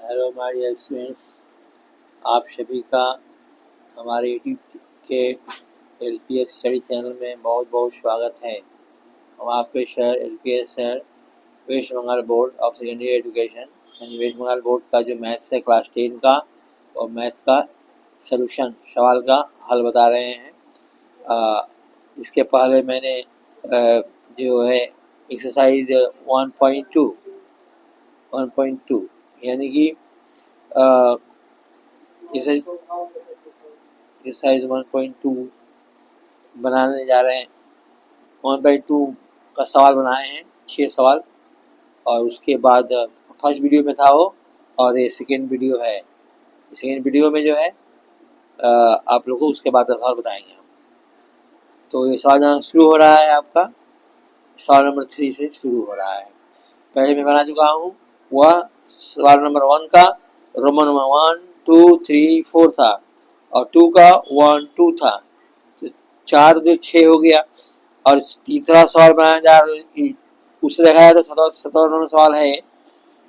Hello my dear students, आप सभी का हमारे यूट्यूब के एलपीएस स्टडी चैनल में बहुत बहुत स्वागत है। हम आपके sir LPS sir West Bengal board of secondary education यानी वेस्ट बंगाल बोर्ड का जो मैथ्स है क्लास 10 का और मैथ का सलूशन सवाल का हल बता रहे हैं। इसके पहले मैंने जो है एक्सरसाइज 1.2 यानी कि एक्सरसाइज 1.2 बनाने जा रहे हैं। 1/2 का सवाल बनाए हैं, 6 सवाल, और उसके बाद फर्स्ट वीडियो में था वो, और ये सेकेंड वीडियो है। सेकेंड वीडियो में जो है आप लोगों को उसके बाद का सवाल बताएंगे हम। तो ये सवाल यहाँ शुरू हो रहा है, आपका सवाल नंबर 3 से शुरू हो रहा है। पहले मैं बना चुका हूँ, वह सवाल नंबर 1 का रोमन नंबर 1, 2, 3, 4 था और 2 का 1, 2 था, तो 4 2 6 हो गया। और तीसरा सवाल बनाया जा रहा है, उससे देखा जाए तो 17 नंबर सवाल है।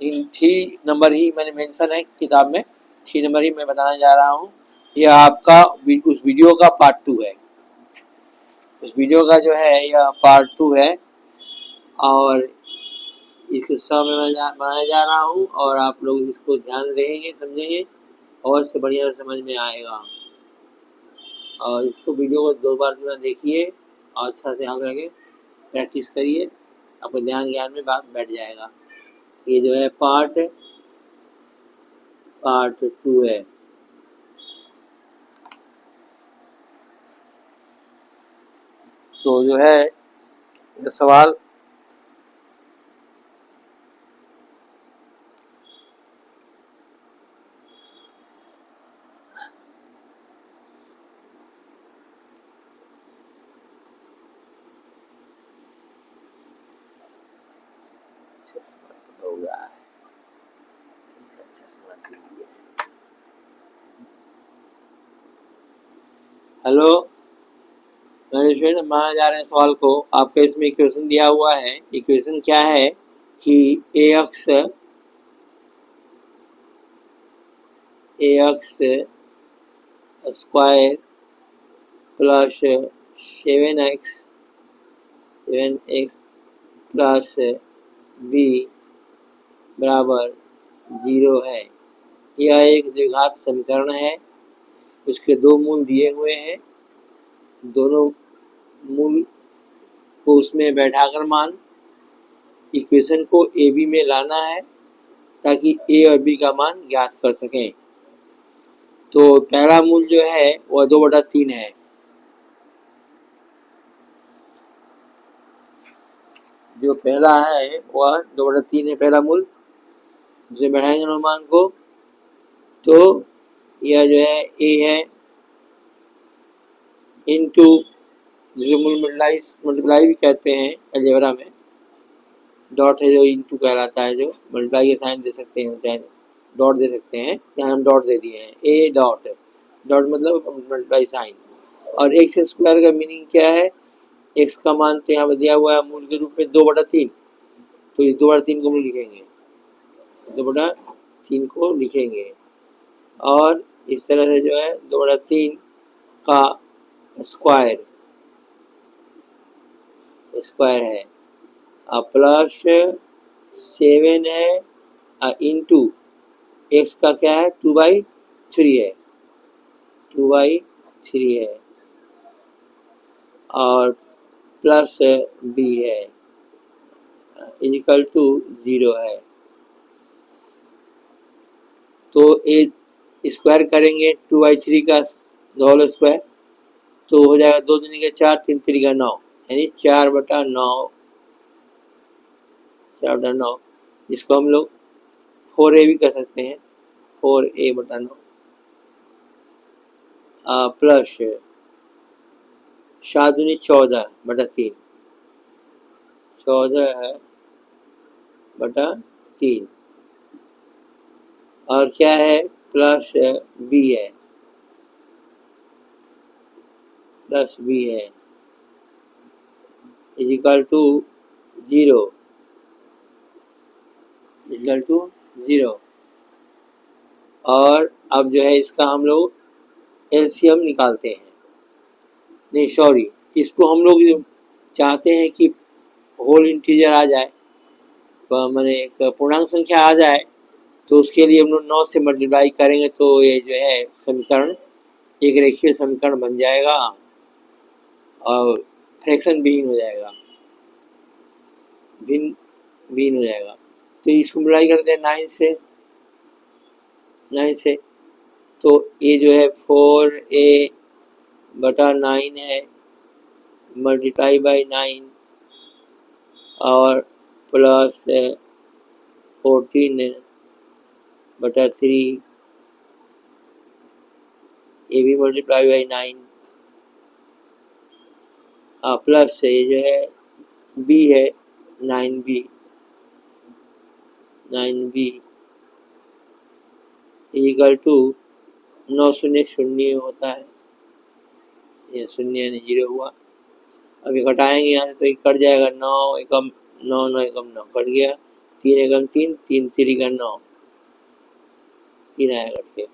इन 3 नंबर ही मैंने मेंशन है किताब में, 3 नंबर ही मैं बताने जा रहा हूँ। यह आपका उस वीडियो का पार्ट 2 है। उस वीडियो का जो है यह पार्ट 2 है और इसके समय में बनाया जा रहा हूँ, और आप लोग इसको ध्यान देंगे, समझेंगे और इससे बढ़िया समझ में आएगा। और इसको वीडियो को 2 बार 3 बार देखिए और अच्छा से याद करके प्रैक्टिस करिए, आपको ध्यान ज्ञान में बात बैठ जाएगा। ये जो है पार्ट 2 है। तो जो है ये सवाल हो रहा है, हेलो मेरे स्टूडेंट, माना जा रहे हैं सवाल को। आपका इसमें इक्वेशन दिया हुआ है। इक्वेशन क्या है कि ax square plus 7x plus b बराबर 0 है। यह एक द्विघात समीकरण है। इसके 2 मूल दिए हुए हैं। दोनों मूल को उसमें बैठाकर मान इक्वेशन को ए बी में लाना है ताकि ए और बी का मान ज्ञात कर सकें। तो पहला मूल जो है वह 2/3 है। जो पहला है वह 2/3 है, पहला मूल। उसे बैठाएंगे अनुमान को, तो यह जो है ए है इनटू, जिसे मूल मल्टीप्लाई भी कहते हैं अलजेब्रा में। डॉट है जो इनटू कहलाता है, जो मल्टीप्लाई के साइन दे सकते हैं, चाहे डॉट दे सकते हैं। यहाँ हम डॉट दे दिए हैं, ए डॉट, डॉट मतलब मल्टीप्लाई साइन। और एक्स स्क्वायर का मीनिंग क्या है? एक्स का मान तो यहाँ पर दिया हुआ है मूल के रूप में 2/3, तो इस 2/3 को हम लिखेंगे, 2/3 को लिखेंगे। और इस तरह से जो है 2/3 का स्क्वायर है, प्लस 7 है इंटू एक्स का क्या है 2/3 है, 2/3 है, और प्लस बी है इक्वल टू 0 है। तो ए स्क्वायर करेंगे 2/3 का होल स्क्वायर, तो हो जाएगा 2 दूनी के 4, 3 3 का 9, यानी 4/9, जिसको हम लोग 4a भी कह सकते हैं, 4a/9 प्लस 7 दूनी 14/3, 14/3, और क्या है प्लस बी है, इक्वल टू 0, और अब जो है इसका हम लोग एलसीएम निकालते हैं। नहीं सॉरी, इसको हम लोग चाहते हैं कि होल इंटीजर आ जाए, मैंने एक पूर्णांक संख्या आ जाए, तो उसके लिए हम लोग 9 से मल्टीप्लाई करेंगे तो ये जो है समीकरण एक रेखीय समीकरण बन जाएगा और फ्रैक्शन विहीन हो जाएगा, विहीन हो जाएगा। तो इसको मल्टीप्लाई करते हैं 9 से, तो ये जो है 4a/9 है मल्टीप्लाई बाई 9 और प्लस 14/3 ये भी मल्टीप्लाई बाई 9 प्लस से ये जो है b है 9b इक्वल टू 9 शून्य शून्य होता है, ये शून्य यानी 0 हुआ। अभी घटाएंगे यहाँ से तो ये कट जाएगा, 9 एकम 9 9 एकम 9 कट गया, 3 एकम 3 3 3 9 3 आया कट के।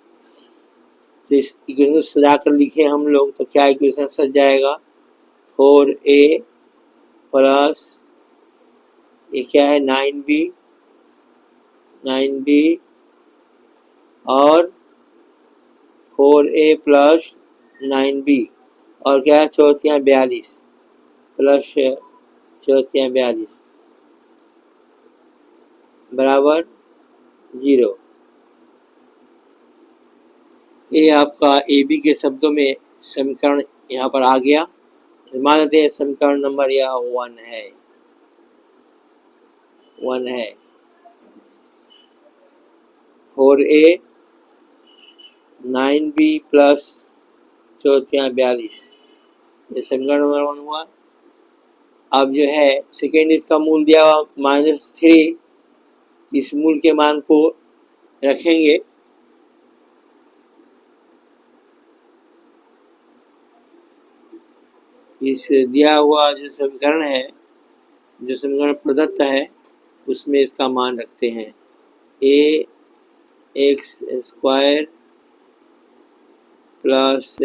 तो इस इक्वेशन को सजा कर लिखे हम लोग तो क्या इक्वेशन सज जाएगा, 4a प्लस ये क्या है 9b और 4a प्लस 9b और क्या है 4×42 प्लस 4×42 बराबर 0। ये आपका ए बी के शब्दों में समीकरण यहाँ पर आ गया। मान लेते हैं समीकरण नंबर यह 1 है। 4a 9b प्लस 4×42 ये समीकरण नंबर 1 हुआ। अब जो है सेकेंड इसका मूल दिया हुआ -3, इस मूल के मान को रखेंगे इस दिया हुआ जो समीकरण है, जो समीकरण प्रदत्त है उसमें इसका मान रखते हैं ax² plus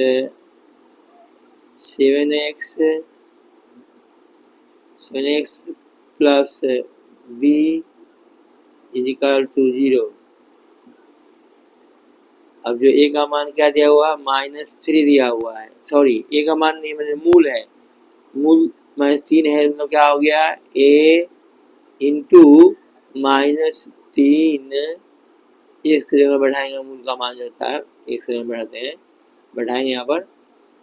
7x plus b equal to 0। अब जो a का मान क्या दिया हुआ -3 दिया हुआ है, सॉरी a का मान नहीं मैंने मूल है, मूल -3 है तो क्या हो गया a इंटू -3 एक से जगह बढ़ाएंगे, मूल का मान जो होता है एक से जगह बढ़ाते हैं, बढ़ाएंगे यहाँ पर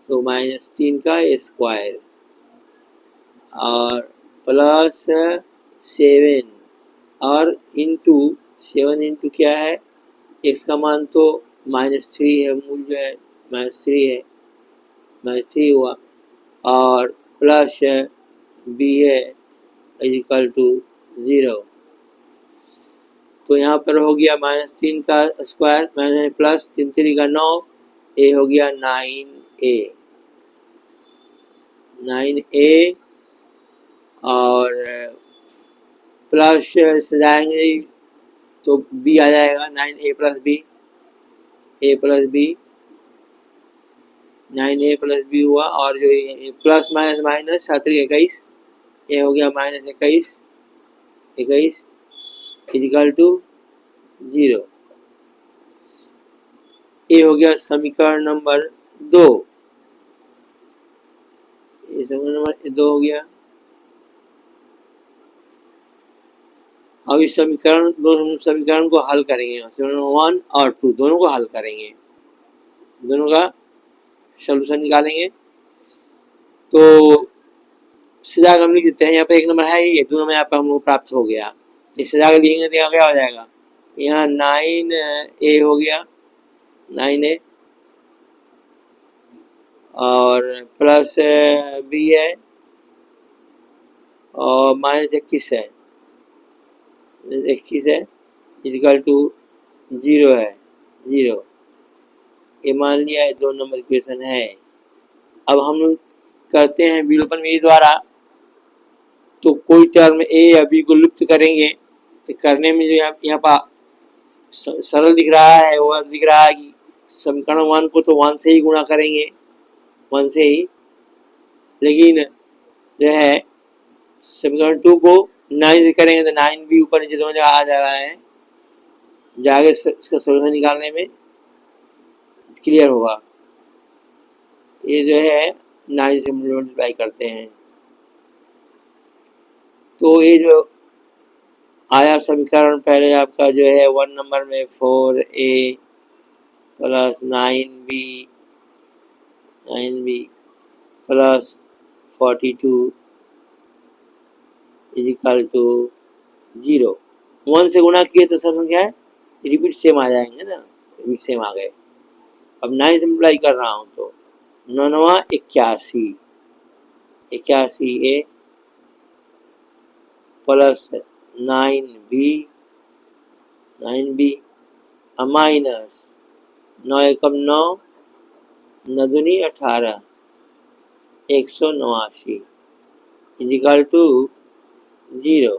तो -3 का स्क्वायर और प्लस 7 और इंटू 7 इंटू क्या है x का मान तो -3 है, मूल जो है -3 है, -3 हुआ और प्लस b है इक्वल टू 0। तो यहाँ पर हो गया -3 का स्क्वायर मैंने प्लस 3 3 का 9 a हो गया 9a और प्लस सजाएंगे तो b आ जाएगा 9a plus b 9a plus b हुआ और जो प्लस माइनस माइनस 21 ये हो गया -21 इक्वल टू 0। ये हो गया समीकरण नंबर 2, ये समीकरण नंबर 2 हो गया। अब इस समीकरण को हल करेंगे, समीकरण 1 और 2 दोनों को हल करेंगे, दोनों का सॉल्यूशन निकालेंगे। तो सीधा हम लिख देते हैं, यहाँ पे 1 नंबर है, ये 2 नंबर यहाँ पे हम लोग प्राप्त हो गया, इस सीधा लिखेंगे तो यहाँ क्या हो जाएगा, यहाँ 9a हो गया 9a और प्लस b है और -21 है, 21 है इक्वल टू 0 है 0। ये मान लिया है 2 नंबर इक्वेशन है। अब हम लोग करते हैं विलोपन विधि द्वारा, तो कोई टर्म a या b को लुप्त करेंगे तो करने में जो यहाँ पर सरल दिख रहा है, वो दिख रहा है कि समीकरण 1 को तो 1 से ही गुणा करेंगे, 1 से ही, लेकिन जो है समीकरण 2 को 9 से करेंगे तो 9 भी ऊपर नीचे दोनों जगह आ जा रहा है, जाके इसका सोल्यूशन निकालने में क्लियर होगा। ये जो है 9 से मल्टीप्लाई करते हैं तो ये जो आया समीकरण पहले आपका जो है 1 नंबर में 4a plus 9b plus 42 is equal to 0। 1 से गुणा किए तो सब क्या है, रिपीट सेम आ जाएंगे ना, रिपीट सेम आ गए। अब 9 से मल्टीप्लाई कर रहा हूँ तो 9 81, 81a प्लस 9b माइनस 9 एकम 9, 9 दूनी 18, 189 इजिकल टू 0।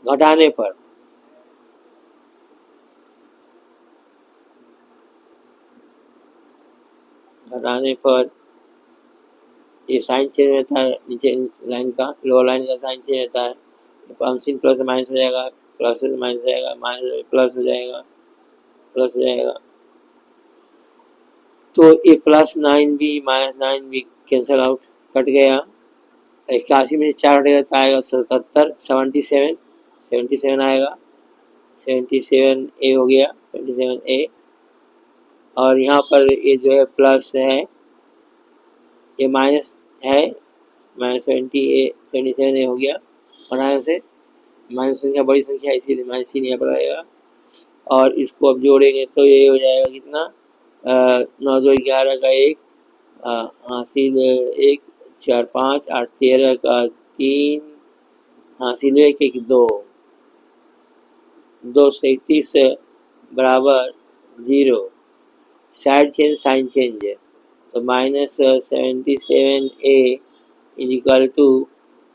घटाने पर ये साइन चेंज रहता है, नीचे लाइन का लोअर लाइन का साइन चेंज रहता है, पंक्शन प्लस माइनस हो जाएगा, प्लस माइनस हो जाएगा, माइनस प्लस हो जाएगा, प्लस हो जाएगा। तो ये plus 9b minus 9b cancel out, cut गया। 81 में 4 हटेगा तो आएगा 77, 77 आएगा, 77a हो गया, 77a। और यहाँ पर ये जो है प्लस है, ये माइनस है, माइनस 77a हो गया, बनाने से माइनस संख्या बड़ी संख्या इसीलिए माइनस ही नहीं बनाएगा। और इसको अब जोड़ेंगे तो ये हो जाएगा कितना, 9 2 11 का 1, हासिल 1 4 5 8 13 का 3, हासिल 1 1 2, 2 से 31 बराबर 0। साइड चेंज साइन चेंज है तो minus 77a is equal to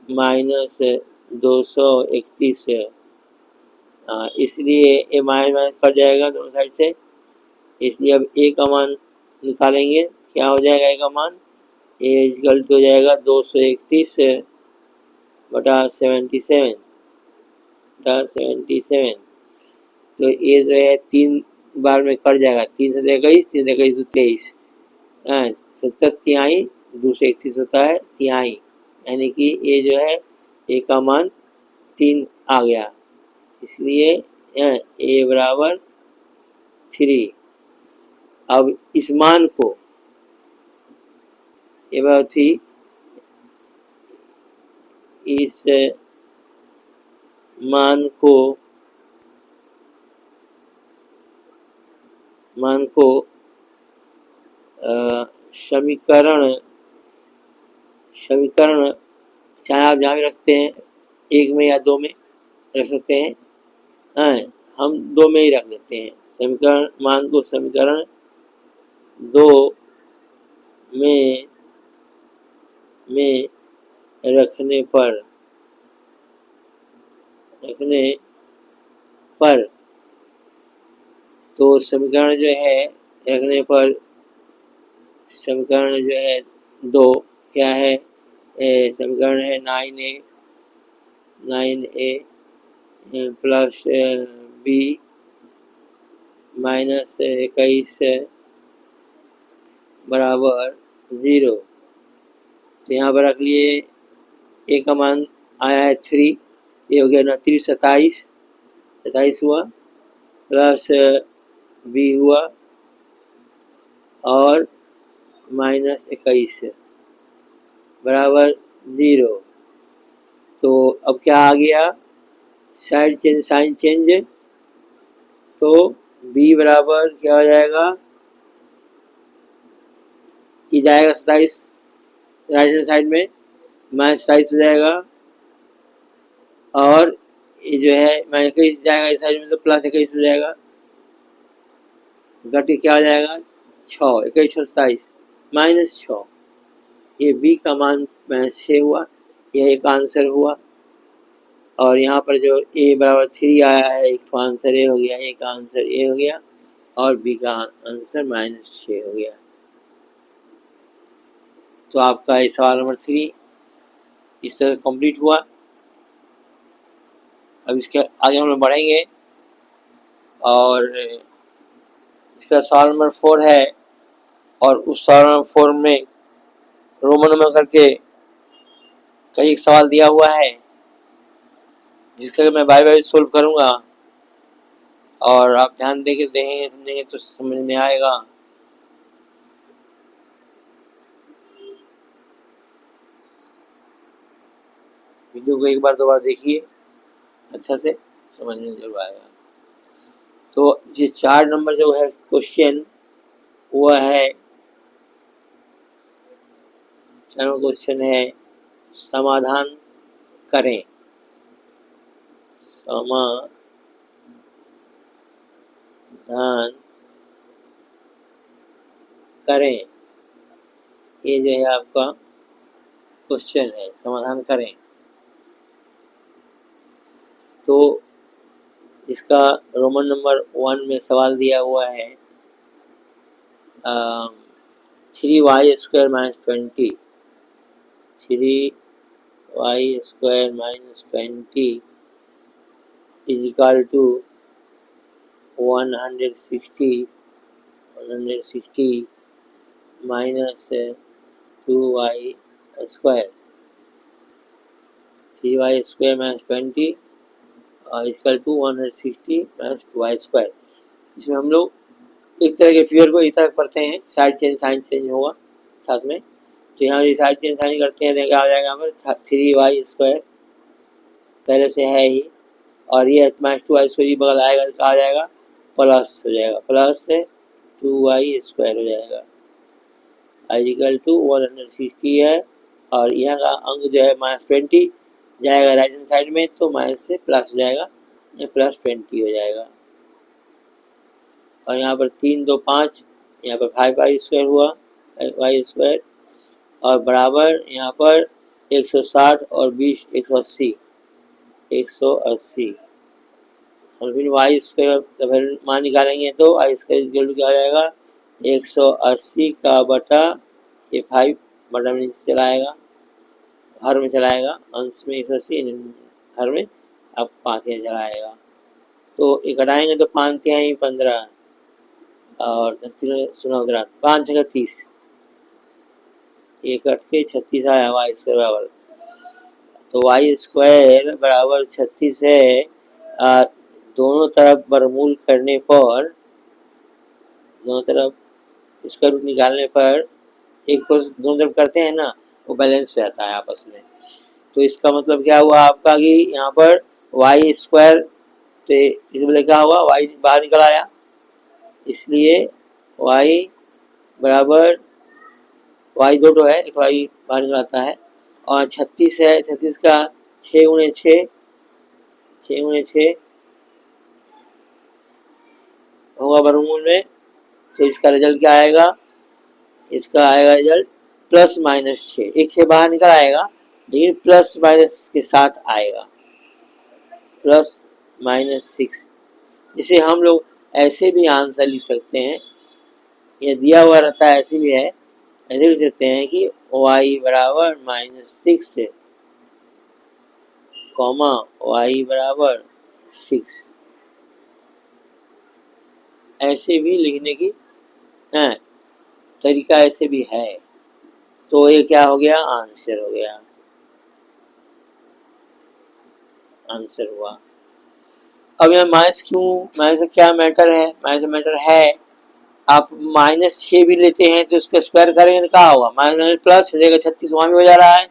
minus 231, इसलिए ए माइनस माइनस कट जाएगा दोनों साइड से, इसलिए अब ए का मान निकालेंगे, क्या हो जाएगा ए का मान, ए इजिकल टू हो जाएगा 231 बटा 77 तो ये जो है 3 बार में कट जाएगा, 3 से 21, 3 से 21 तो 23, 70 तिहाई, 2 से 31 होता है तिहाई, यानी कि ये जो है ए का मान 3 आ गया, इसलिए ए बराबर 3। अब इस मान को ए बराबर 3, इस मान को समीकरण चाहे आप जहाँ भी रख सकते हैं, 1 में या 2 में रख सकते हैं, हम 2 में ही रख देते हैं। समीकरण मान को समीकरण 2 में रखने पर तो समीकरण जो है रखने पर समीकरण जो है 2 क्या है, समीकरण है 9a प्लस b माइनस 21 बराबर 0। तो यहाँ पर रख लिए, ए का मान आया है 3, ये हो गया 29 27 हुआ, प्लस बी हुआ और माइनस 21 बराबर 0। तो अब क्या आ गया, साइड चेंज साइन चेंज, तो b बराबर क्या हो जाएगा, ये जाएगा 27 राइट हैंड साइड में, माइनस 27 हो जाएगा, और ये जो है माइनस 21 जाएगा इस साइड में तो प्लस 21 हो जाएगा, घट के क्या हो जाएगा 6, 21 27 माइनस 6, ये बी का मान माइनस 6 हुआ, यह एक आंसर हुआ। और यहाँ पर जो a बराबर 3 आया है, एक तो आंसर ए हो गया, एक आंसर ए हो गया और बी का आंसर -6 हो गया। तो आपका ये सवाल नंबर 3 इस तरह कंप्लीट हुआ। अब इसके आगे हम लोग बढ़ेंगे और इसका सवाल नंबर 4 है और उस सवाल नंबर 4 में रोमन नंबर करके कई एक सवाल दिया हुआ है जिसका मैं बार बार सोल्व करूंगा और आप ध्यान दे के देखेंगे समझेंगे तो समझ में आएगा। वीडियो को एक बार दो बार देखिए, अच्छा से समझ में जरूर आएगा। तो ये 4 नंबर जो है क्वेश्चन वो है, क्वेश्चन है समाधान करें, समाधान करें, ये जो है आपका क्वेश्चन है, समाधान करें। तो इसका रोमन नंबर 1 में सवाल दिया हुआ है 3y² - 20, 3y² - 20 is equal to 160 minus 2y², 3y² - 20 equal to 160 plus 2y²। इसमें हम लोग इस तरह के फिगर को इस तरह पढ़ते हैं, साइड चेंज साइन चेंज होगा साथ में। तो यहाँ ये साइड चेंज साइन करते हैं तो क्या हो जाएगा, यहाँ पर 3y² पहले से है ही और ये माइनस 2y² बगल आएगा तो क्या हो जाएगा, प्लस हो जाएगा, प्लस 2y² हो जाएगा इक्वल टू 160 है और यहाँ का अंक जो है -20 जाएगा राइट हैंड साइड में तो माइनस से प्लस हो जाएगा, ये +20 हो जाएगा। और यहाँ पर 3 2 5, यहाँ पर 5y² हुआ, 5y² और बराबर यहाँ पर 160 और 20 180 और फिर y² मान निकालेंगे तो y² क्या हो जाएगा, 180 का बटा ये 5 बटा में नीचे चलाएगा, हर में चलाएगा, अंश में 180 हर में अब 5 चलाएगा। तो एक घटाएंगे तो 5 तिहाई 15 और 5 जगह 30, एक कट के 36 आया y² बराबर। तो y² बराबर 36 है। दोनों तरफ वर्गमूल करने पर, दोनों तरफ स्क्वायर रूट निकालने पर एक प्लस दोनों तरफ करते हैं ना, वो बैलेंस रहता है आपस में। तो इसका मतलब क्या हुआ आपका कि यहाँ पर y² तो इसमें क्या हुआ, y बाहर निकल आया, इसलिए y बराबर y दो है, एक y बाहर निकल आता है और 36 है, 36 का 6 × 6 होगा वर्गमूल में। तो इसका रिजल्ट क्या आएगा, इसका आएगा रिजल्ट +-6, एक 6 बाहर निकल आएगा लेकिन प्लस के साथ आएगा, +-6। इसे हम लोग ऐसे भी आंसर लिख सकते हैं, ये दिया हुआ रहता है ऐसे भी है, ऐसे लिख सकते हैं कि y बराबर -6 कॉमा y बराबर 6, ऐसे भी लिखने की है तरीका, ऐसे भी है। तो ये क्या हो गया, आंसर हो गया, आंसर हुआ। अब यहाँ माइनस क्यों, माइनस क्या मैटर है, माइनस मैटर है आप -6 भी लेते हैं तो उसका स्क्वायर करेंगे तो क्या होगा, माइनस प्लस हो जाएगा, 36 वहाँ भी हो जा रहा है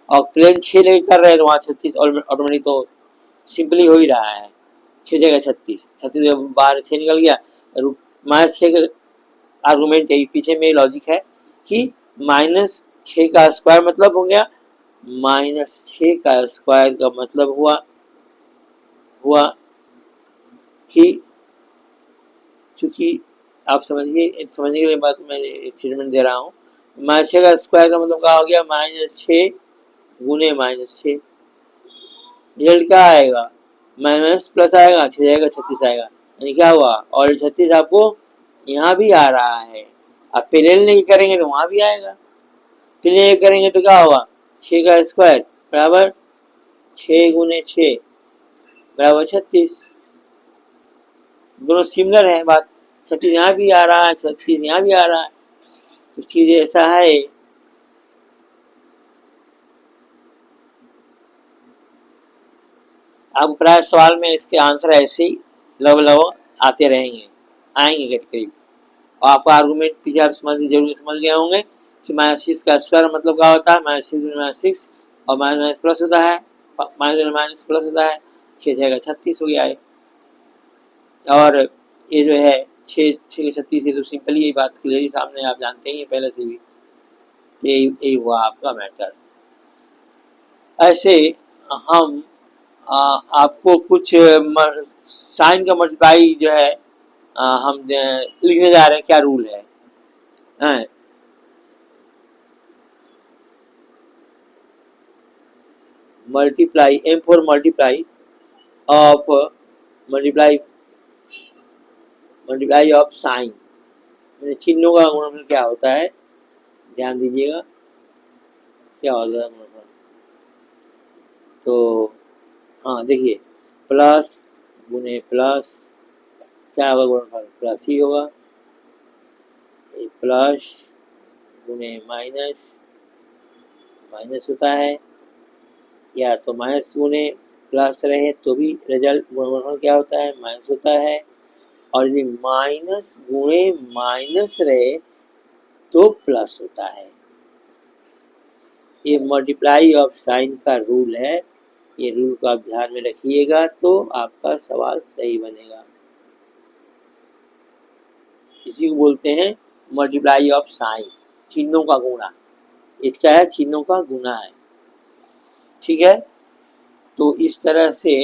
और प्लेन 6 लेके कर रहे हैं तो वहाँ 36 ऑटोमेटिक तो सिंपली हो ही रहा है, 6 जगह 36 बाहर 6 निकल गया। -6 का आर्गूमेंट है पीछे में, लॉजिक है कि -6 का स्क्वायर मतलब हो गया, -6 का स्क्वायर का मतलब हुआ कि चूंकि आप समझिए, समझने के लिए बात मैं एक स्टेटमेंट दे रहा हूँ, -6 का स्क्वायर का मतलब क्या हो गया, -6 × -6 रिजल्ट क्या आएगा, माइनस प्लस आएगा, 6 जाएगा 36 आएगा। यानी क्या हुआ, और 36 आपको यहाँ भी आ रहा है। आप पैरेलल नहीं करेंगे तो वहाँ भी आएगा, पैरेलल करेंगे तो क्या होगा, 6 का स्क्वायर बराबर 6 गुने 6 बराबर 36। दोनों सिमिलर है बात, 36 यहाँ भी आ रहा है, 36 यहाँ भी आ रहा है। तो चीज़ ऐसा है, आपको प्राय सवाल में इसके आंसर ऐसे ही लगभग आते रहेंगे, आएंगे करीब करीब। और आपका आर्गूमेंट पीछे आप जरूर समझ गए होंगे कि -6 का स्क्वायर मतलब क्या होता है, -6 और माइनस प्लस होता है, माइनस प्लस होता है, 6 जाएगा 36 हो गया है। और ये जो है 6 6 36 है, तो सिंपल यही बात क्लियरली सामने आप जानते ही पहले से भी। यही हुआ आपका मैटर। ऐसे हम आपको कुछ साइन का मल्टीप्लाई जो है हम लिखने जा रहे हैं, क्या रूल है। Multiply, M for multiply of multiply of sign, चिन्हों का गुणनफल क्या होता है, ध्यान दीजिएगा क्या होता है गुणनफल। तो हाँ देखिए, प्लस गुने प्लस क्या होगा गुणनफल, प्लस ही होगा। प्लस गुने माइनस माइनस होता है, या तो माइनस गुने प्लस रहे तो भी रिजल्ट गुणनफल क्या होता है, माइनस होता है। और यदि माइनस गुणे माइनस रहे तो प्लस होता है। ये मल्टीप्लाई ऑफ साइन का रूल है, ये रूल को आप ध्यान में रखिएगा तो आपका सवाल सही बनेगा। इसी को बोलते हैं मल्टीप्लाई ऑफ साइन, चिन्हों का गुणा। इसका है चिन्हों का गुणा है, ठीक है। तो इस तरह से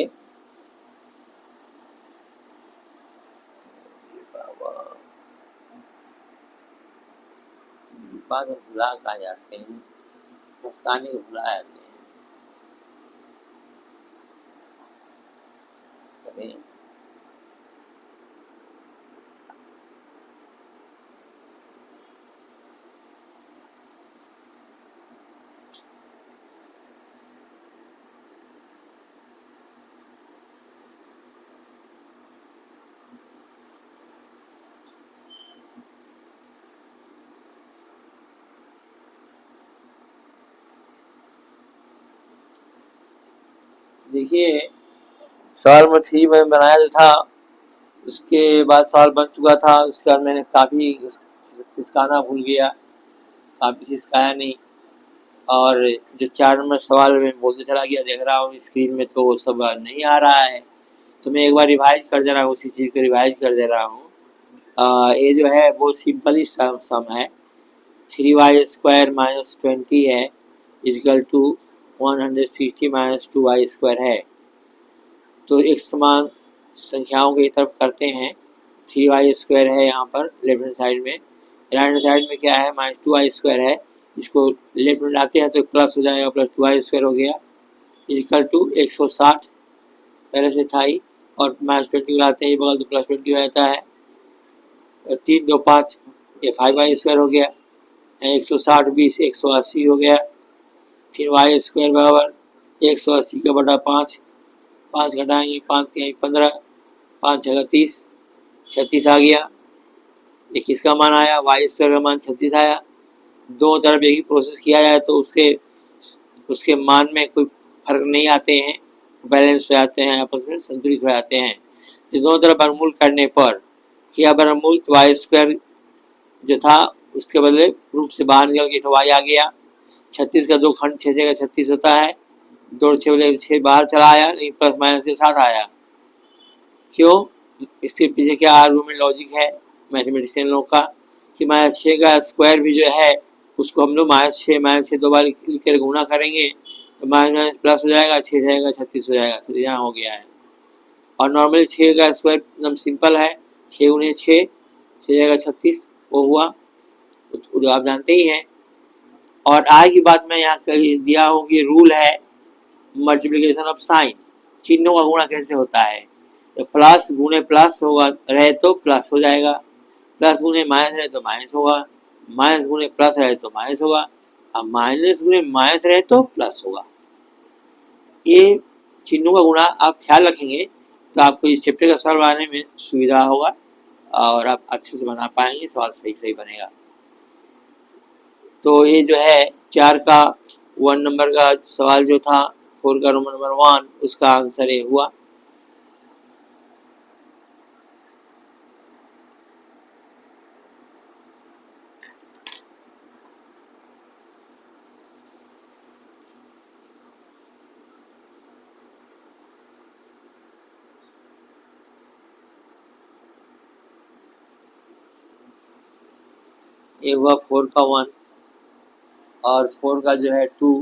बात भुला कहा जाते हैं, फंसाने को भुला जाते हैं। देखिए सवाल नंबर 3 में बनाया जो था, उसके बाद सवाल बन चुका था, उसके बाद मैंने काफ़ी खिसकाना भूल गया, काफ़ी खिसकाया नहीं। और जो 4 नंबर सवाल में बोलते चला गया, देख रहा हूँ स्क्रीन में तो वो सब नहीं आ रहा है, तो मैं एक बार रिवाइज कर दे रहा हूँ, उसी चीज़ को रिवाइज कर दे रहा हूँ। ये जो है वो सिंपल ही सम है, 3y² - 20 है इक्वल टू 160 - 2y² है। तो एक समान संख्याओं की तरफ करते हैं, 3y² है यहाँ पर लेफ्ट हैंड साइड में, राइट हैंड साइड में क्या है -2y² है, इसको लेफ्ट में लाते हैं तो प्लस हो जाएगा, प्लस 2y² हो गया इक्वल टू 160 पहले से था ही, और -20 लाते हैं बगल तो +20 हो जाता है, 3 2 5 ये 5y² हो गया, 160 20 180 हो गया। फिर y² बराबर 180 का बटा 5, 5 घटाएंगे 5 के 15, 5 6 30, 36 आ गया। ये किसका मान आया, y² का मान 36 आया। दोनों तरफ एक ही प्रोसेस किया जाए तो उसके मान में कोई फर्क नहीं आते हैं, बैलेंस हो जाते हैं, आपस में संतुलित हो जाते हैं। तो दोनों तरफ वर्गमूल करने पर किया वर्गमूल, तो y² जो था उसके बदले रूप से बाहर निकल के y आ गया। 36 का 2 खंड 6 जगह 36 होता है, 2 6 बाहर चला आया, लेकिन प्लस माइनस के साथ आया। क्यों, इसके पीछे क्या आर्गुमेंट लॉजिक है मैथमेटिशियन लोग का, कि -6 का स्क्वायर भी जो है उसको हम लोग -6 दो बार लिख कर गुणा करेंगे तो माइनस प्लस हो जाएगा, 6 जाएगा 36 हो जाएगा, तो यहाँ हो गया है। और नॉर्मली 6 का स्क्वायर एकदम सिंपल है, 6 गुने 6 जाएगा 36, वो हुआ, तो आप जानते ही हैं। और आज की बात मैं यहाँ दिया हूँ कि रूल है मल्टीप्लिकेशन ऑफ साइन, चिन्हों का गुणा कैसे होता है। तो प्लस गुणे प्लस होगा रहे तो प्लस हो जाएगा, प्लस गुणे माइनस रहे तो माइनस होगा, माइनस गुणे प्लस रहे तो माइनस होगा, अब माइनस गुणे माइनस रहे तो प्लस होगा। ये चिन्हों का गुणा आप ख्याल रखेंगे तो आपको इस चैप्टर का सवाल बनाने में सुविधा होगा और आप अच्छे से बना पाएंगे, सवाल सही सही बनेगा। तो ये जो है 4 का 1 नंबर का सवाल जो था 4 का रोमन नंबर 1, उसका आंसर ये हुआ। ये हुआ 4 का 1 और 4 का जो है 2,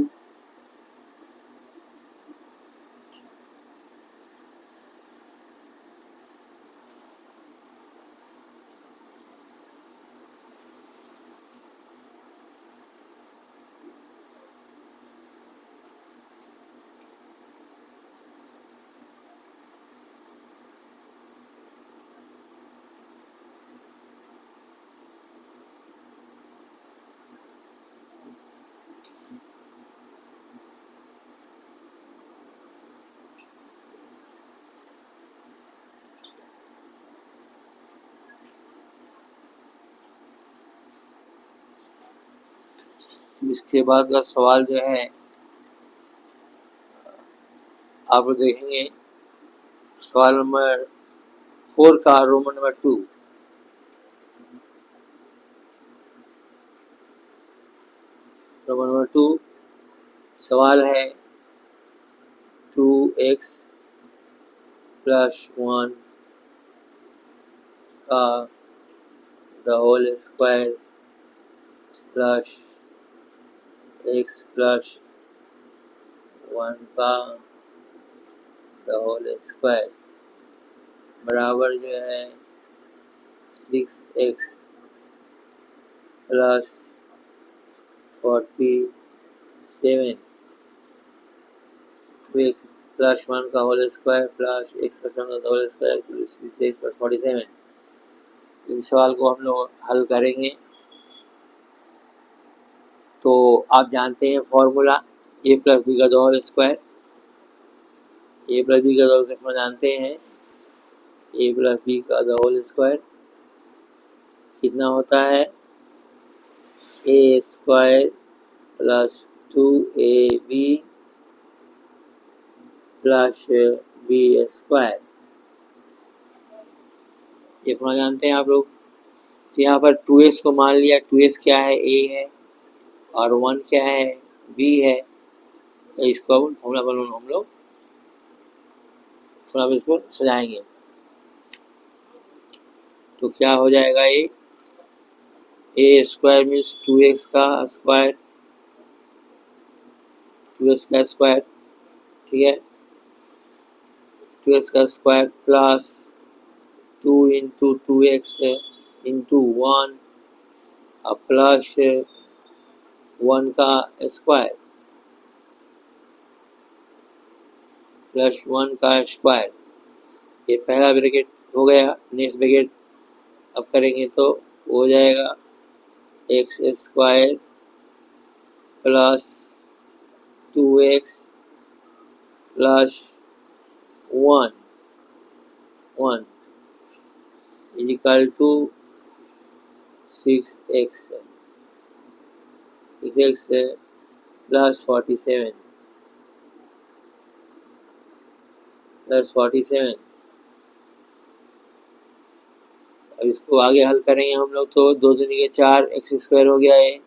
इसके बाद का सवाल जो है आप देखेंगे सवाल नंबर 4 का रोमन नंबर 2, रोमन नंबर 2 सवाल है 2x प्लस 1 का the whole square plus x plus 1 का द होल स्क्वायर बराबर जो है 6x प्लस 47, 2x प्लस 1 का whole square plus x plus 1 का whole square plus 6x plus 47। इस सवाल को हम लोग हल करेंगे। तो आप जानते हैं फॉर्मूला a प्लस बी का whole square, a plus b का होल स्क्वायर जानते हैं, a प्लस बी का होल स्क्वायर कितना होता है a square plus 2ab plus b square, ये फॉर्मूला जानते हैं आप लोग। तो यहाँ पर 2s को मान लिया, 2s क्या है a है और 1 क्या है b है, तो इसको फॉर्मूला पर हम लोग थोड़ा इसको सजाएंगे। तो क्या हो जाएगा ये a स्क्वायर मीन्स 2x का स्क्वायर, 2x का स्क्वायर, ठीक है, 2x का square plus 2 into 2x into 1 plus 1 का स्क्वायर प्लस 1 का स्क्वायर, ये पहला ब्रैकेट हो गया। नेक्स्ट ब्रैकेट अब करेंगे तो हो जाएगा x square plus 2x plus 1 equal to 6x plus 47 plus 47। अब इसको आगे हल करेंगे हम लोग तो 2 दूनी के 4 एक्स स्क्वायर हो गया है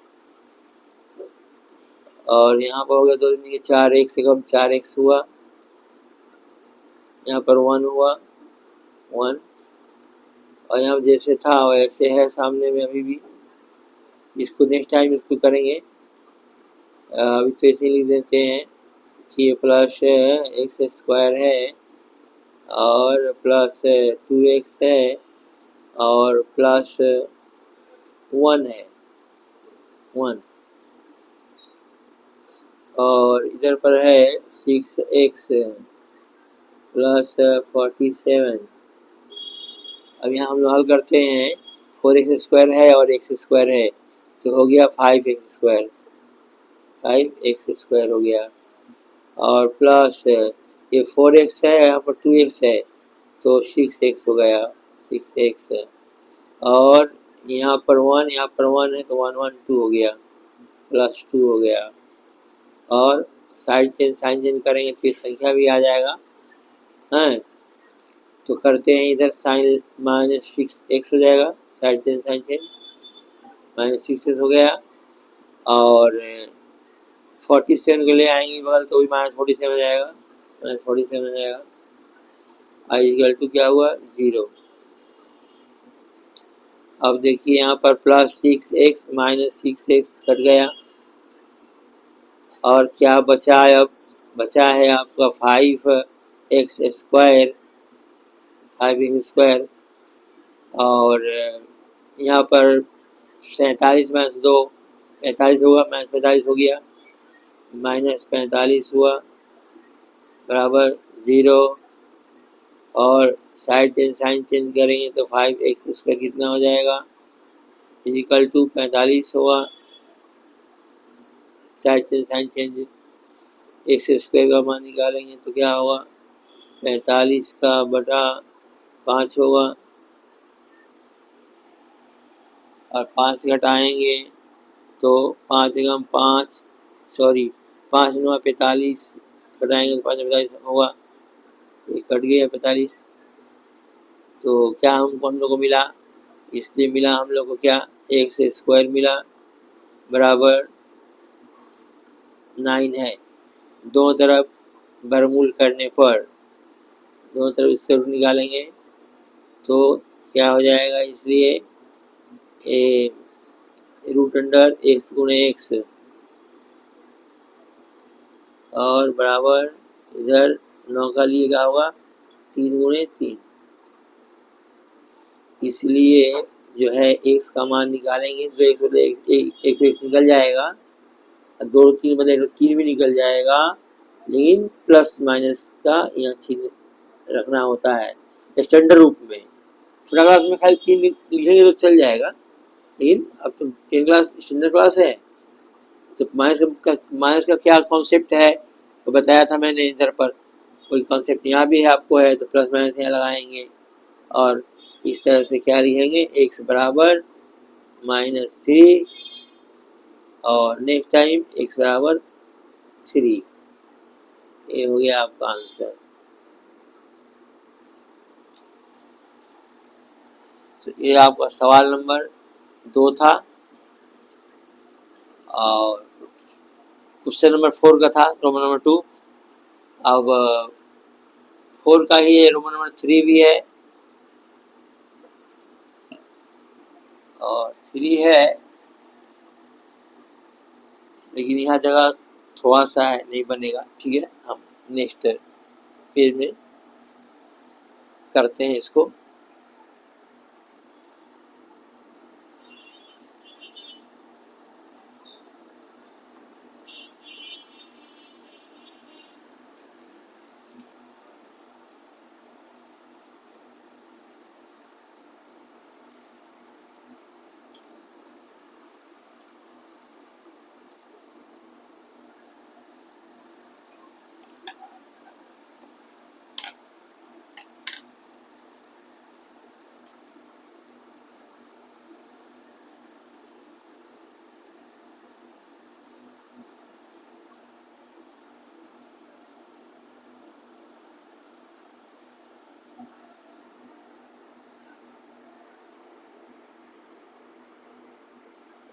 और यहाँ पर हो गया 2 दूनी के 4 एक से कम 4x हुआ, यहाँ पर 1 हुआ 1 और यहाँ जैसे था वैसे है सामने में अभी भी। इसको नेक्स्ट टाइम इसको करेंगे, अभी तो ऐसे लिख देते हैं कि ये प्लस एक्स स्क्वायर है और प्लस 2x है और प्लस 1 है 1 और इधर पर है 6x प्लस 47। अब यहाँ हम लोग हल करते हैं, 4x² है और x² है, तो हो गया 5x², 5x² हो गया। और प्लस ये 4x है, यहाँ पर 2x है, तो 6x हो गया, 6x है। और यहाँ पर 1, यहाँ पर 1 है, तो 1 1 2 हो गया, प्लस 2 हो गया। और साइन चेंज करेंगे तो ये संख्या भी आ जाएगा, हैं। तो करते हैं, इधर साइन -6x हो जाएगा, साइन चेंज -6x हो गया। और 47 को ले आएंगे बगल, तो भी -47 हो जाएगा, -47 हो जाएगा। आई इक्वल टू क्या हुआ, 0। अब देखिए यहाँ पर प्लस 6x -6x कट गया, और क्या बचा है, अब बचा है आपका 5x², 5x²। और यहाँ पर 47 - 2 45 होगा, -45 हो गया, -45 हुआ बराबर 0। और साइन चेंज करेंगे तो 5x² कितना हो जाएगा, इक्वल टू 45 होगा। साइन चेंज x² का मान निकालेंगे तो क्या होगा, 45 का बटा 5 होगा। और 5 घटाएंगे तो 5 एकम 5, सॉरी 5 9 45, घटाएंगे तो 5 45 होगा, ये कट गया 45। तो क्या हम लोग को मिला, इसलिए मिला हम लोग को क्या, x² मिला बराबर 9 है। दोनों तरफ बरमूल करने पर, दोनों तरफ इसके रूट निकालेंगे तो क्या हो जाएगा, इसलिए रूट अंडर x गुणे x, और बराबर इधर 9 का लिए क्या होगा, 3 गुणे 3। इसलिए जो है x का मान निकालेंगे तो x बदले एक तो x निकल जाएगा, 2 3 बदले 3 भी निकल जाएगा, लेकिन प्लस माइनस का यहाँ चिन्ह रखना होता है स्टैंडर्ड रूप में। छोटा क्लास में खाली 3 लिखेंगे तो चल जाएगा, लेकिन अब तो 10 क्लास स्टैंडर्ड क्लास है, तो माइनस का क्या कॉन्सेप्ट है तो बताया था मैंने। इधर पर कोई कॉन्सेप्ट यहाँ भी है आपको है, तो प्लस माइनस यहाँ लगाएंगे, और इस तरह से क्या लिखेंगे, x बराबर -3, और नेक्स्ट टाइम x बराबर 3। ये हो गया आपका आंसर। तो ये आपका सवाल नंबर 2 था। और क्वेश्चन नंबर 4 का था, रोमन नंबर 2। अब 4 का ही रोमन नंबर 3 भी है, और 3 है, लेकिन यहाँ जगह थोड़ा सा है, नहीं बनेगा, ठीक है। हम नेक्स्ट पेज में करते हैं इसको।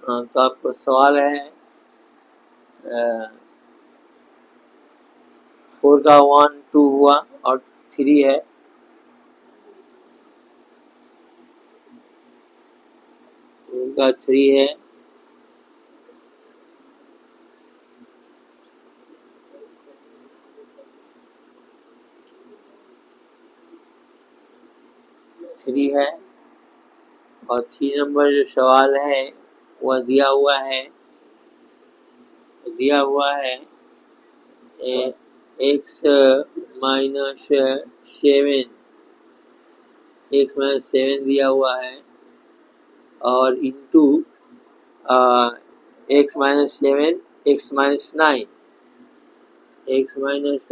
तो आपको सवाल है 4 का 1 2 हुआ और 3 है, उनका 3 है, और 3 नंबर जो सवाल है वह दिया हुआ है x माइनस 7, x माइनस 7 दिया हुआ है और into x minus 7 x minus 9 x minus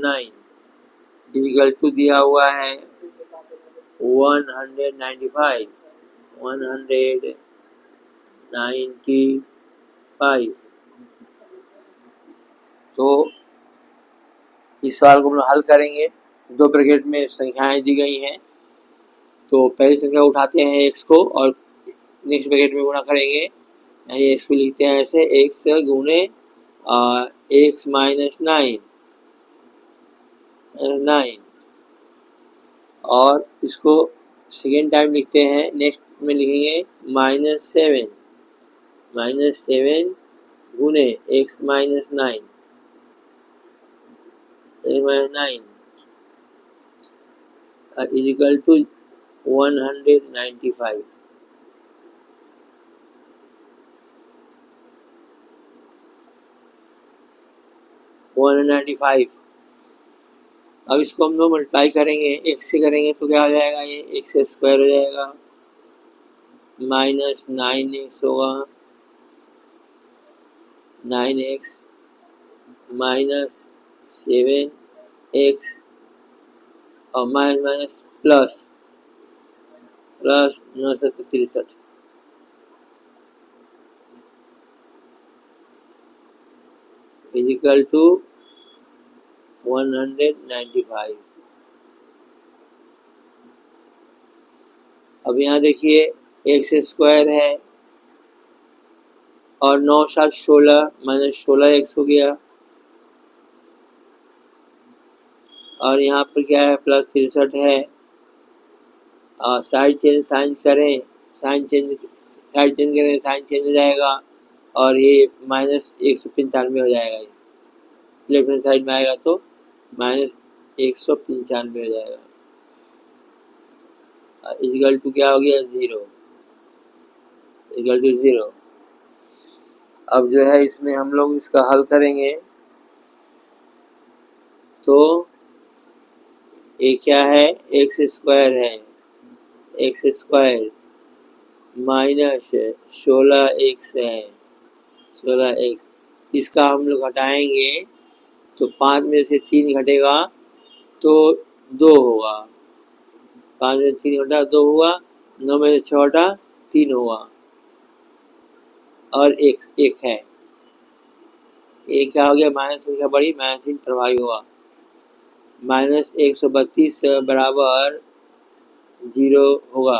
9 equal to दिया हुआ है 195 तो इस सवाल को हम लोग हल करेंगे। दो ब्रैकेट में संख्याएं दी गई हैं, तो पहली संख्या उठाते हैं x को और नेक्स्ट ब्रैकेट में गुणा करेंगे। यानी x को लिखते हैं ऐसे x गुणे x माइनस 9 और इसको सेकेंड टाइम लिखते हैं, नेक्स्ट में लिखेंगे -7 गुणे x minus 9 is equal to 195। अब इसको हम लोग मल्टीप्लाई करेंगे, x से करेंगे तो क्या हो जाएगा, ये x स्क्वायर हो जाएगा, माइनस 9x होगा, 9x माइनस 7x और माइनस प्लस 963 इक्वल टू 195। अब यहाँ देखिए x स्क्वायर है और 9 7 16 माइनस 16x हो गया और यहाँ पर क्या है प्लस 63 है और साइड चेंज साइन करें, साइड चेंज हो जाएगा और ये माइनस 195 हो जाएगा। लेफ्ट हैंड साइड में आएगा तो माइनस 195 हो जाएगा। इक्वल टू क्या हो गया 0, इक्वल टू 0। अब जो है इसमें हम लोग इसका हल करेंगे तो ये क्या है एक्स स्क्वायर है, एक्स स्क्वायर माइनस 16x है, 16x। इसका हम लोग घटाएंगे तो 5 में से 3 घटेगा तो 2 होगा, 5 में 3 घटा 2 हुआ, 9 में से 6 घटा 3 होगा और एक है, एक क्या हो गया माइनस संख्या बड़ी, माइनस चिन्ह प्रभावी हुआ, माइनस 132 बराबर 0 होगा।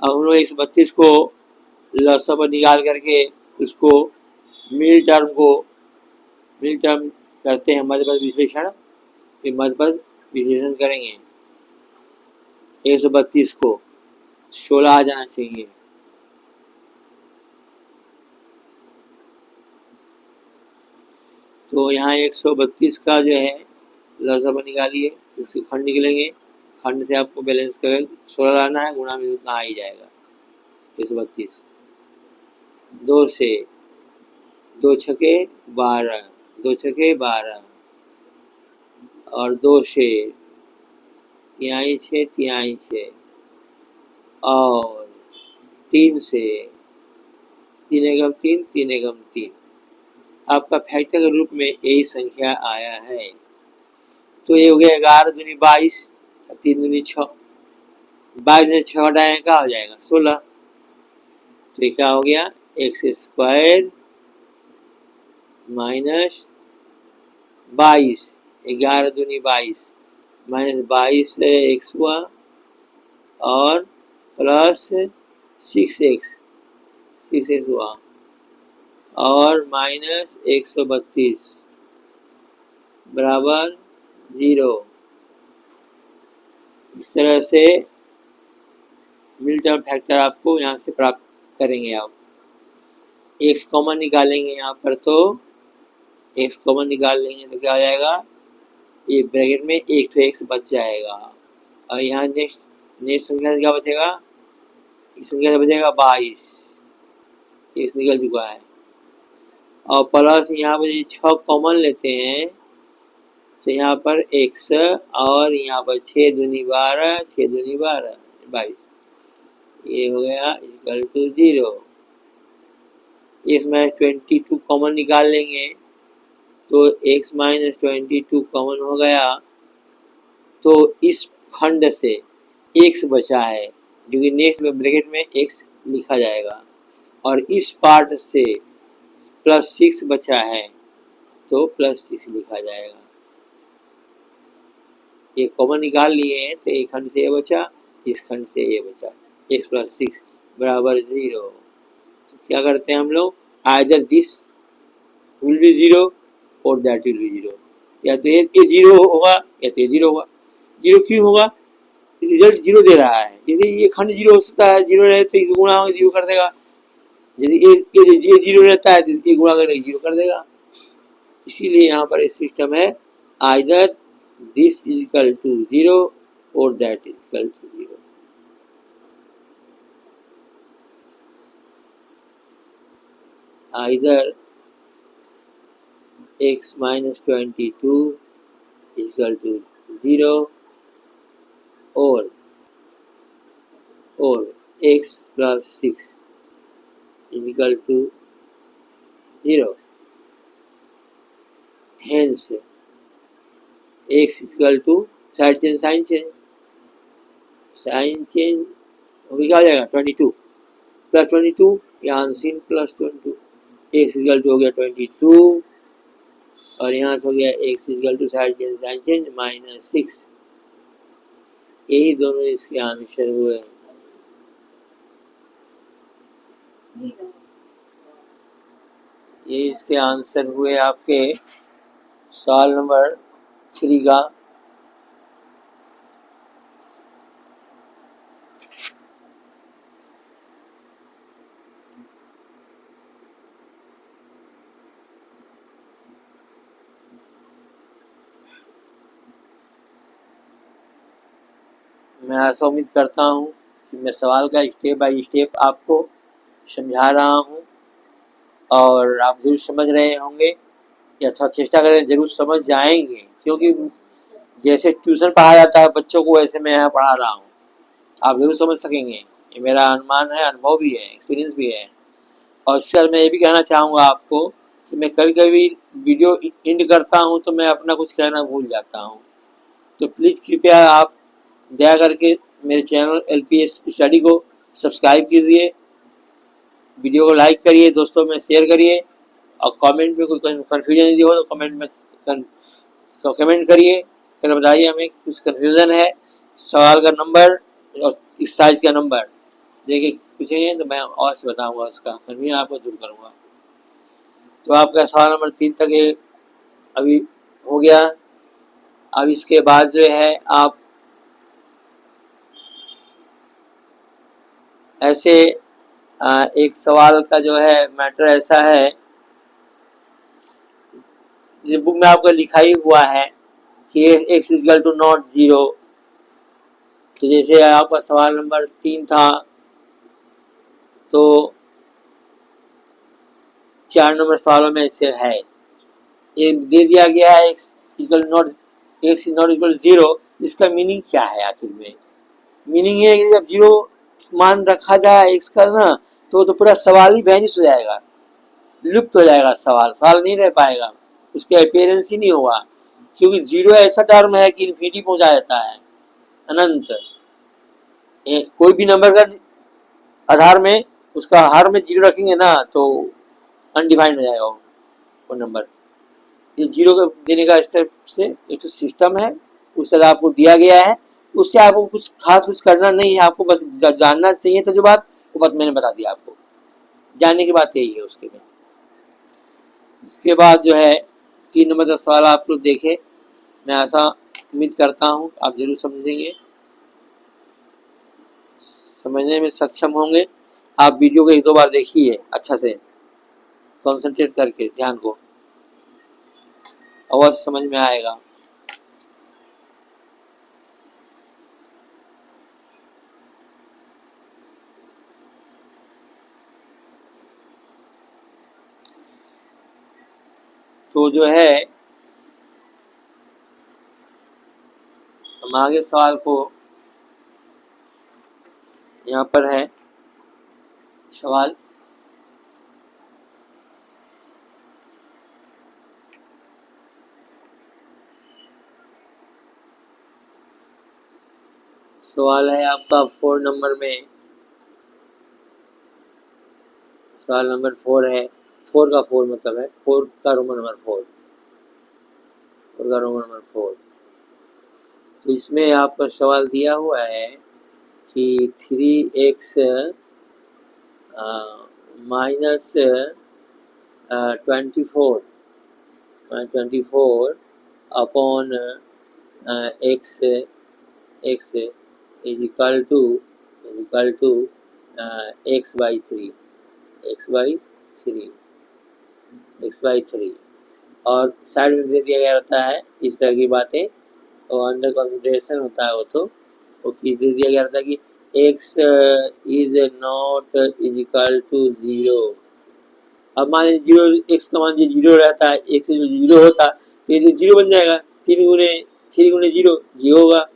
अब हम लोग 132 को लसा पर निकाल करके उसको मिल टर्म करते हैं मध्यपद विश्लेषण, फिर मध्यपद विश्लेषण करेंगे। 132 को 16 आ जाना चाहिए। तो यहाँ 132 का जो है लसा पर निकालिए, उसके खंड निकलेंगे, खंड से आपको बैलेंस कर 16 लाना है, गुणा में उतना आ ही जाएगा 132। 2 से 2 छके 12, 2 छके 12 और 2 से 3 6 और 3 से 3 एकम 3 3 एकम 3। आपका फैक्टर के रूप में यही संख्या आया है। तो ये हो गया 11 दूनी 22, 3 दूनी 6, 22 में 6 हटाएंगे क्या हो जाएगा 16। तो ये क्या हो गया एक्स स्क्वायर माइनस 22, 11 दूनी 22 माइनस 22 से x हुआ और प्लस 6x हुआ और माइनस 132 बराबर 0। इस तरह से मिड टर्म फैक्टर आपको यहाँ से प्राप्त करेंगे। आप x कॉमन निकालेंगे यहाँ पर, तो x कॉमन निकाल लेंगे तो क्या हो जाएगा, ये ब्रैकेट में एक तो x बच जाएगा और यहाँ नेक्स्ट संख्या क्या बचेगा, इस संख्या से बचेगा 22 एक्स निकल चुका है। और प्लस यहाँ पर 6 कॉमन लेते हैं तो यहाँ पर x और यहाँ पर 6 दूनी 12, 6 दूनी 12, 22, ये हो गया इक्वल टू 0। इसमें 22 कॉमन निकाल लेंगे तो x माइनस 22 कॉमन हो गया, तो इस खंड से x बचा है जो कि नेक्स्ट में ब्रैकेट में x लिखा जाएगा, और इस पार्ट से +6 बचा है तो +6 लिखा जाएगा। ये कॉमन निकाल लिए हैं तो एक खंड से ये बचा, इस खंड से ये बचा, x + 6 बराबर 0। तो क्या करते हैं हम लोग, आइदर दिस विल बी 0 और दैट विल बी 0, या तो ये 0 होगा या तो ये 0 होगा। 0 क्यों होगा, रिजल्ट 0 दे रहा है। यदि ये खंड 0 हो सकता है, 0 रहे तो गुणा 0 कर देगा, यदि ये 0 रहता है तो ये गुणा करके 0 कर देगा। इसीलिए यहाँ पर सिस्टम है either this is equal to 0 और that is equal to 0। Either x minus 22 is equal to 0 or x plus 6 is equal to 0. Hence x is equal to side change sign change क्या हो जाएगा 22 plus 22 यहाँ sin plus 22, x is equal to हो गया 22 और यहाँ से हो गया x is equal to side change sign change -6। यही दोनों इसके आंसर हुए। ये इसके आंसर हुए आपके सवाल नंबर 3 का। मैं ऐसा उम्मीद करता हूँ कि मैं सवाल का स्टेप बाय स्टेप आपको समझा रहा हूँ और आप जरूर समझ रहे होंगे, या थोड़ा चेष्टा करें जरूर समझ जाएंगे, क्योंकि जैसे ट्यूशन पढ़ाया जाता है बच्चों को वैसे मैं यहाँ पढ़ा रहा हूँ, आप जरूर समझ सकेंगे। ये मेरा अनुमान है, अनुभव भी है, एक्सपीरियंस भी है। और इसके बाद मैं ये भी कहना चाहूँगा आपको कि मैं कभी कभी वीडियो एंड करता हूँ तो मैं अपना कुछ कहना भूल जाता हूँ, तो प्लीज़ कृपया आप दया करके मेरे चैनल LPS स्टडी को सब्सक्राइब कीजिए, वीडियो को लाइक करिए, दोस्तों में शेयर करिए, और कमेंट में कोई कन्फ्यूजन यदि हो तो कमेंट में कमेंट करिए, फिर बताइए हमें कुछ कन्फ्यूज़न है, सवाल का नंबर और इस साइज का नंबर देखिए पूछेंगे तो मैं और से बताऊँगा, उसका कन्फ्यूजन आपको दूर करूँगा। तो आपका सवाल नंबर 3 तक ये अभी हो गया। अब इसके बाद जो है आप ऐसे एक सवाल का जो है मैटर ऐसा है, ये बुक में आपको लिखा ही हुआ है कि x इक्वल टू नॉट 0। तो जैसे आपका सवाल नंबर 3 था तो 4 नंबर सवालों में से है, ये दे दिया गया है x equal not x not equal 0। इसका मीनिंग क्या है आखिर में? मीनिंग ये है कि जब 0 मान रखा जाए x का ना तो पूरा सवाल ही वैनिश हो जाएगा, लुप्त हो जाएगा, सवाल नहीं रह पाएगा, उसके अपीयरेंस ही नहीं होगा, क्योंकि 0 ऐसा टर्म है कि इन्फिनिटी पहुंचा देता है, अनंत। कोई भी नंबर का आधार में उसका हर में 0 रखेंगे ना तो अनडिफाइंड हो जाएगा वो नंबर। ये 0 का देने का स्टेप से एक तो सिस्टम है, उस तरह आपको दिया गया है, उससे आपको कुछ खास कुछ करना नहीं है, आपको बस जानना चाहिए था जो बात, वो बात मैंने बता दिया आपको, जानने की बात यही है उसके में। इसके बाद जो है 3 नंबर का सवाल आप लोग देखे, मैं ऐसा उम्मीद करता हूँ आप जरूर समझेंगे, समझने में सक्षम होंगे। आप वीडियो को 1-2 बार देखिए अच्छा से, कंसंट्रेट करके ध्यान को, अवश्य समझ में आएगा। तो जो है हम आगे सवाल को यहाँ पर है सवाल है आपका 4 नंबर में। सवाल नंबर 4 है, 4 का 4 मतलब है 4 का रोमन नंबर 4, 4 का रोमन नंबर 4। तो इसमें आपका सवाल दिया हुआ है कि 3x minus 24 upon x is equal to x by 3 और साइड में दे दिया गया होता है इस तरह की बातें, और अंडर कंसिडरेशन होता है वो दे दिया गया होता है कि x is not is equal to 0। अब मान लीजिए 0 x का मान 0 रहता है, x में 0 होता तो ये 0 बन जाएगा, 3 गुने 0 होगा,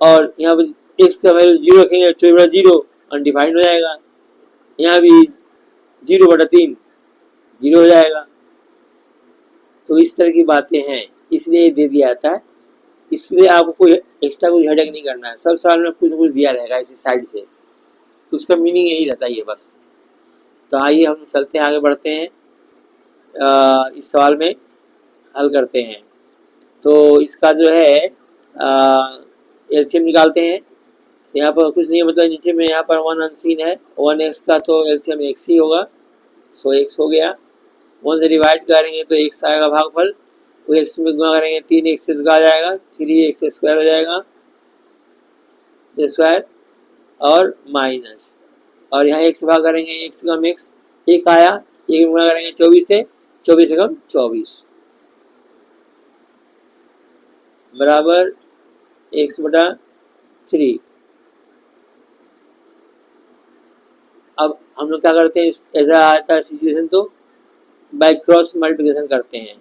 और यहाँ पर x का वैल्यू 0 रखेंगे तो 0 अनडिफाइंड हो जाएगा, यहाँ भी 0/3 0 हो जाएगा। तो इस तरह की बातें हैं, इसलिए दे दिया जाता है। इसलिए आपको कोई एक्स्ट्रा कुछ हेडेक नहीं करना है, सब सवाल में कुछ कुछ दिया रहेगा इसी साइड से, उसका मीनिंग यही रहता है ये बस। तो आइए हम चलते हैं, आगे बढ़ते हैं, इस सवाल में हल करते हैं। तो इसका जो है एलसीएम निकालते हैं। तो यहाँ पर कुछ नहीं है, मतलब नीचे में यहाँ पर 1 अनसीन है, 1x का तो एलसीएम x ही होगा, सो x हो गया। 1 से डिवाइड करेंगे तो x आएगा भागफल, तो x में गुणा करेंगे 3x से आ जाएगा, 3x स्क्वायर हो जाएगा स्क्वायर, और माइनस, और यहाँ x भाग करेंगे x कम x, एक आया, एक गुणा करेंगे 24 से, 24 कम 24 बराबर x/3। अब हम लोग क्या करते हैं, ऐसा आता है सिचुएशन तो बाय क्रॉस मल्टीप्लिकेशन करते हैं,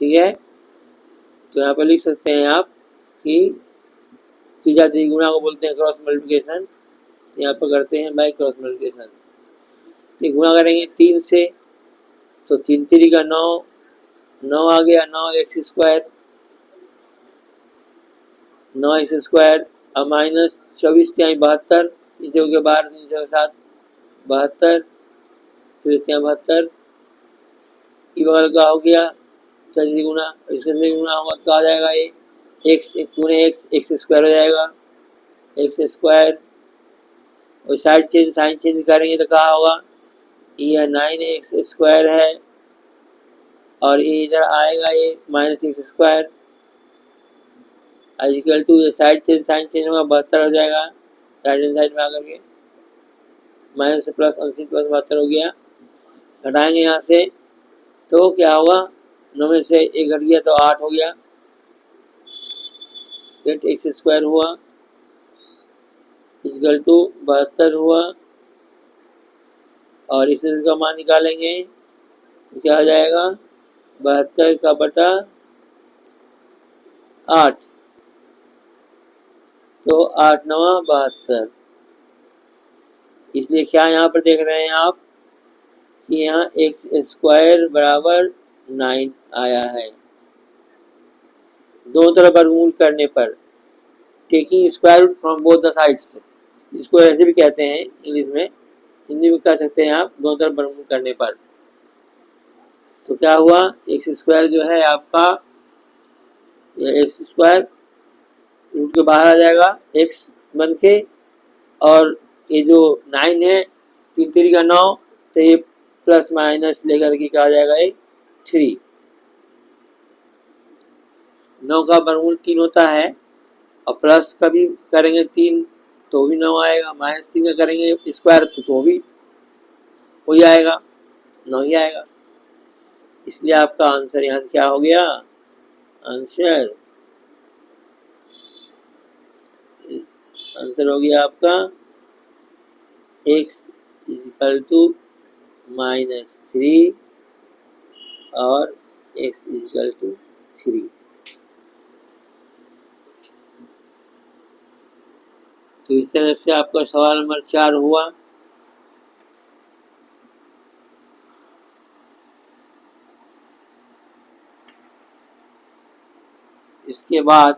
ठीक है। तो यहाँ पर लिख सकते हैं आप कि त्रिज्या त्रिगुणा को बोलते हैं क्रॉस मल्टीप्लिकेशन, यहाँ पर करते हैं बाय क्रॉस मल्टीप्लिकेशन। तो गुणा करेंगे 3 से, तो 3 3 का 9 आ गया, 9x स्क्वायर, अब माइनस 24 72, तीसरे के बाहर 3 के साथ 72, 72 बगल का हो गया 4 गुना, इसका 3 गुना होगा तो आ जाएगा ये x x स्क्वायर हो जाएगा, x स्क्वायर, और साइड चेंज साइन चेंज करेंगे तो क्या होगा, ये 9x स्क्वायर है, और ये इधर आएगा ये -x स्क्वायर इक्वल टू, ये साइड चेंज साइन चेंज होगा 72 हो जाएगा, राइट हैंड साइड में आकर के माइनस से प्लस 80 प्लस 72 हो गया। घटाएंगे यहाँ से तो क्या होगा, 9 में से 1 घट गया तो 8 हो गया, 8x स्क्वायर हुआ इक्वल टू 72 हुआ, और इस का मान निकालेंगे तो क्या हो जाएगा 72 का बटा 8, तो 8 9 72। इसलिए क्या यहाँ पर देख रहे हैं आप कि यहाँ x स्क्वायर बराबर 9 आया है। दोनों तरफ वर्गमूल करने पर, taking square root from both the sides, इसको ऐसे भी कहते हैं इंग्लिश में, हिंदी में कह सकते हैं आप, दोनों तरफ वर्गमूल करने पर। तो क्या हुआ, एक्स स्क्वायर जो है आपका, एक्स स्क्वायर रूट के बाहर आ जाएगा एक्स बन के, और ये जो 9 है 3 3 का 9, तो ये प्लस माइनस लेकर के क्या आ जाएगा, ये 3। 9 का वर्गमूल 3 होता है, और प्लस का भी करेंगे 3 तो भी 9 आएगा, -3 का करेंगे स्क्वायर तो भी हो जाएगा 9 ही आएगा। इसलिए आपका आंसर यहाँ से क्या हो गया, आंसर हो गया आपका x इक्वल टू -3 और x इक्वल टू 3। तो इस तरह से आपका सवाल नंबर 4 हुआ। इसके बाद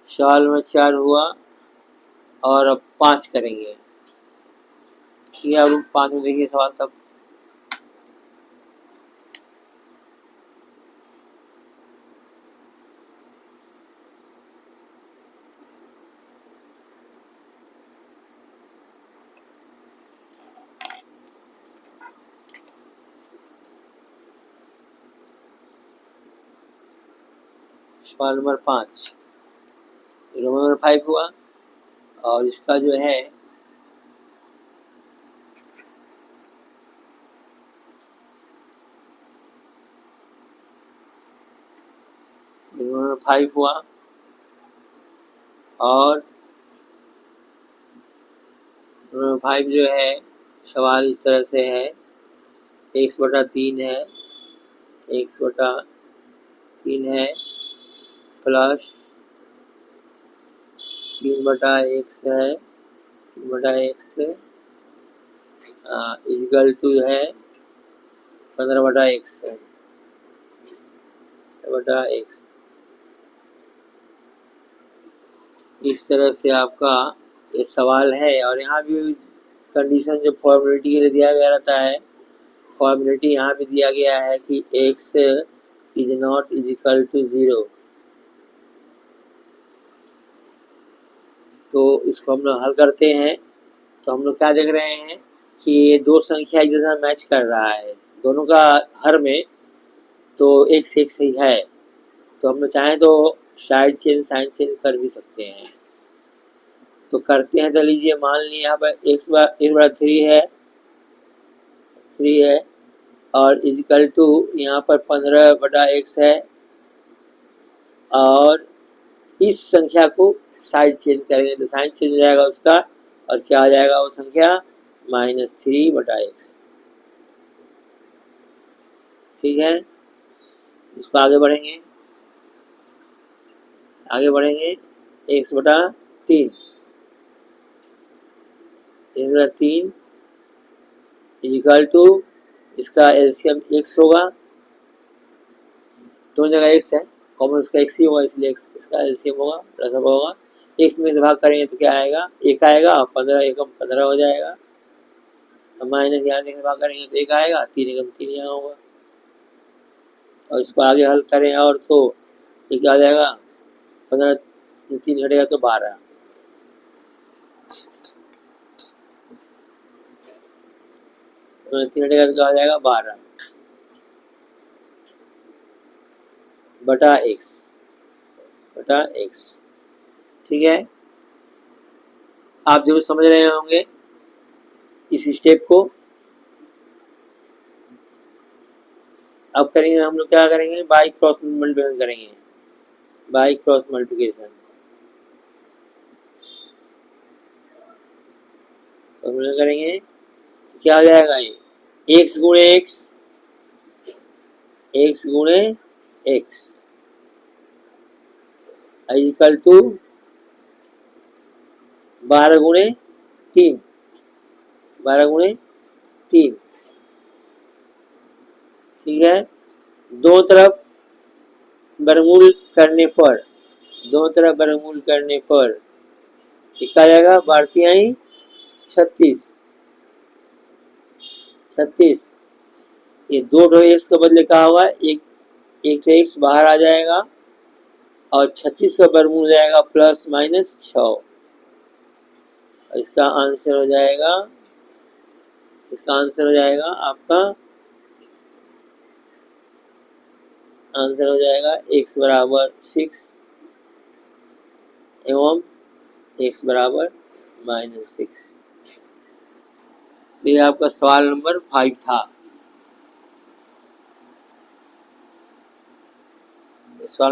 सवाल नंबर 4 हुआ और अब 5 करेंगे। ठीक है, अब 5 में देखिए सवाल तब। सवाल नंबर 5 रोमन नंबर 5 हुआ और इसका जो है रोमन नंबर 5 हुआ और रोमन नंबर 5 जो है सवाल इस तरह से है, x/3 है, x/3 है प्लस 3/x है, 3/x इक्वल टू है 15/x है, 15/x। इस तरह से आपका ये सवाल है। और यहाँ भी कंडीशन जो फॉर्मेलिटी के लिए दिया गया रहता है, फॉर्मेलिटी यहाँ भी दिया गया है कि x is not is equal to 0। तो इसको हम लोग हल करते हैं तो हम लोग क्या देख रहे हैं कि ये दो संख्या एक जैसा मैच कर रहा है दोनों का हर में, तो x x ही है। तो हम लोग चाहें तो साइड चेंज साइन चेंज कर भी सकते हैं। तो करते हैं, तो लीजिए मान लीजिए यहाँ पर x/3 है, 3 है और इजिकल टू यहाँ पर 15/x है और इस संख्या को साइड चेंज करेंगे तो साइन चेंज हो जाएगा उसका और क्या आ जाएगा वो संख्या -3/x। ठीक है, इसको आगे बढ़ेंगे x/3 इक्वल टू इसका एलसीएम x होगा, दोनों जगह x है, कॉमन उसका x ही होगा इसलिए x इसका एलसीएम होगा प्लस होगा। x में से भाग करेंगे तो क्या आएगा, 1 आएगा और 15 एकम 15 हो जाएगा। माइनस यहाँ से भाग करेंगे तो 1 आएगा, 3 एकम 3 यहाँ होगा। और इसको आगे हल करें और तो ये क्या आ जाएगा, 15 3 घटेगा तो 12, 3 घटेगा तो क्या आ जाएगा 12/x। ठीक है, आप जरूर समझ रहे होंगे इस स्टेप को। अब करेंगे हम लोग, क्या करेंगे, बाई क्रॉस मल्टीप्लिकेशन करेंगे, बाई क्रॉस मल्टीप्लिकेशन। तो हम लोग करेंगे तो क्या आ जाएगा, ये x गुणे x इक्वल टू 12 गुणे 3, 12 गुणे 3। ठीक है, दो तरफ वर्गमूल करने पर, दोनों तरफ वर्गमूल करने पर क्या आ जाएगा, 12×3 36, ये दो x के बदले क्या होगा, एक x बाहर आ जाएगा और 36 का वर्गमूल हो जाएगा +-6। इसका आंसर हो जाएगा आपका आंसर हो जाएगा x बराबर 6 एवं x बराबर -6। तो ये आपका सवाल नंबर 5 था। सवाल